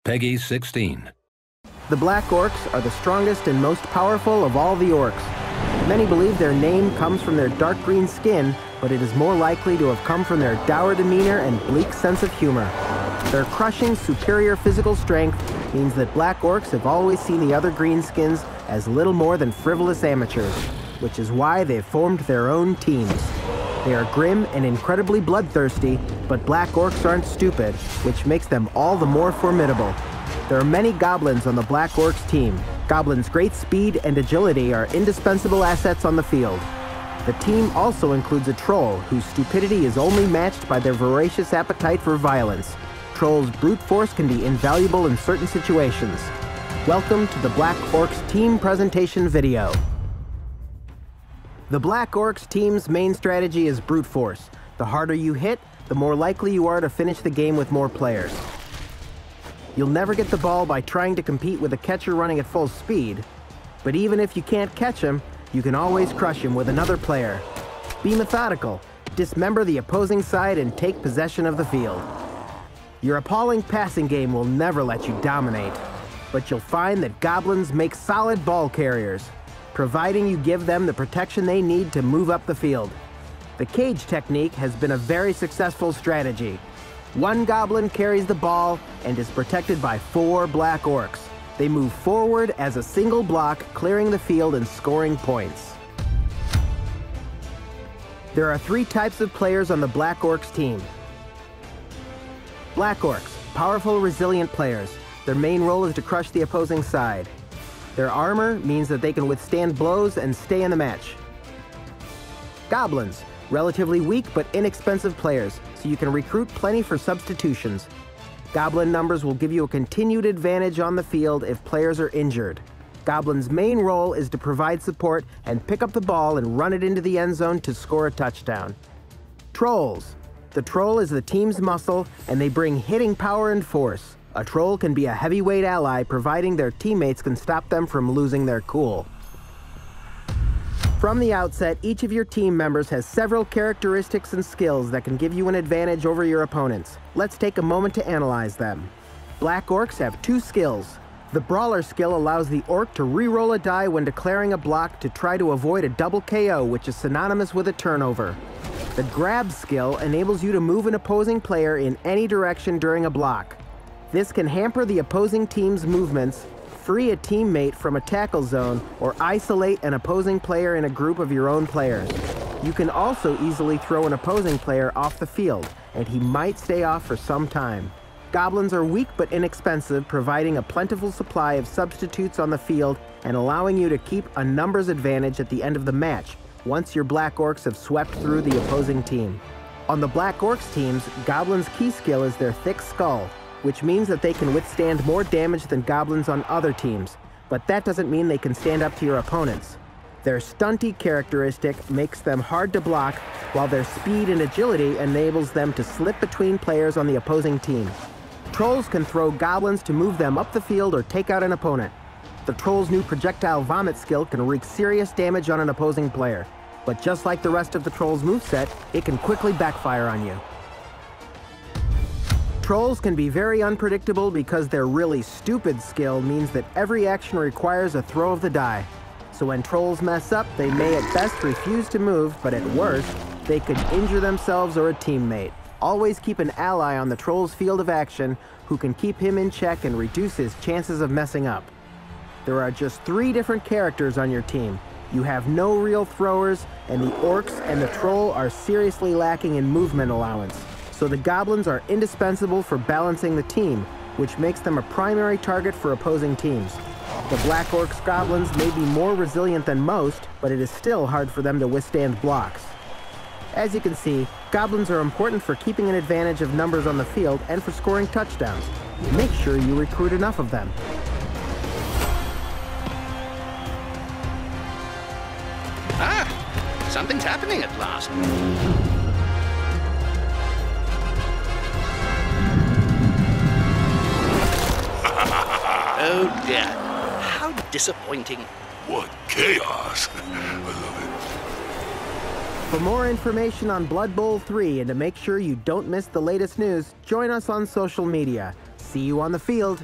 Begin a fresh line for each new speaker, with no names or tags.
Peggy 16.
The Black Orcs are the strongest and most powerful of all the orcs. Many believe their name comes from their dark green skin, but it is more likely to have come from their dour demeanor and bleak sense of humor. Their crushing, superior physical strength means that Black Orcs have always seen the other greenskins as little more than frivolous amateurs, which is why they've formed their own teams. They are grim and incredibly bloodthirsty, but Black Orcs aren't stupid, which makes them all the more formidable. There are many goblins on the Black Orcs team. Goblins' great speed and agility are indispensable assets on the field. The team also includes a troll, whose stupidity is only matched by their voracious appetite for violence. Trolls' brute force can be invaluable in certain situations. Welcome to the Black Orcs team presentation video. The Black Orcs team's main strategy is brute force. The harder you hit, the more likely you are to finish the game with more players. You'll never get the ball by trying to compete with a catcher running at full speed, but even if you can't catch him, you can always crush him with another player. Be methodical, dismember the opposing side and take possession of the field. Your appalling passing game will never let you dominate, but you'll find that goblins make solid ball carriers, providing you give them the protection they need to move up the field. The cage technique has been a very successful strategy. One goblin carries the ball and is protected by 4 Black Orcs. They move forward as a single block, clearing the field and scoring points. There are 3 types of players on the Black Orcs team. Black Orcs, powerful, resilient players. Their main role is to crush the opposing side. Their armor means that they can withstand blows and stay in the match. Goblins, relatively weak but inexpensive players, so you can recruit plenty for substitutions. Goblin numbers will give you a continued advantage on the field if players are injured. Goblin's main role is to provide support and pick up the ball and run it into the end zone to score a touchdown. Trolls. The troll is the team's muscle, and they bring hitting power and force. A troll can be a heavyweight ally, providing their teammates can stop them from losing their cool. From the outset, each of your team members has several characteristics and skills that can give you an advantage over your opponents. Let's take a moment to analyze them. Black Orcs have 2 skills. The Brawler skill allows the Orc to re-roll a die when declaring a block to try to avoid a double KO, which is synonymous with a turnover. The Grab skill enables you to move an opposing player in any direction during a block. This can hamper the opposing team's movements, free a teammate from a tackle zone, or isolate an opposing player in a group of your own players. You can also easily throw an opposing player off the field, and he might stay off for some time. Goblins are weak but inexpensive, providing a plentiful supply of substitutes on the field and allowing you to keep a numbers advantage at the end of the match, once your Black Orcs have swept through the opposing team. On the Black Orcs teams, Goblins' key skill is their thick skull, which means that they can withstand more damage than goblins on other teams, but that doesn't mean they can stand up to your opponents. Their stunty characteristic makes them hard to block, while their speed and agility enables them to slip between players on the opposing team. Trolls can throw goblins to move them up the field or take out an opponent. The Troll's new projectile vomit skill can wreak serious damage on an opposing player, but just like the rest of the Troll's moveset, it can quickly backfire on you. Trolls can be very unpredictable because their really stupid skill means that every action requires a throw of the die. So when Trolls mess up, they may at best refuse to move, but at worst, they could injure themselves or a teammate. Always keep an ally on the Troll's field of action who can keep him in check and reduce his chances of messing up. There are just 3 different characters on your team. You have no real throwers, and the Orcs and the Troll are seriously lacking in movement allowance. So the Goblins are indispensable for balancing the team, which makes them a primary target for opposing teams. The Black Orcs Goblins may be more resilient than most, but it is still hard for them to withstand blocks. As you can see, Goblins are important for keeping an advantage of numbers on the field and for scoring touchdowns. Make sure you recruit enough of them.
Ah, something's happening at last. Oh dear, how disappointing.
What chaos! I love it.
For more information on Blood Bowl 3 and to make sure you don't miss the latest news, join us on social media. See you on the field.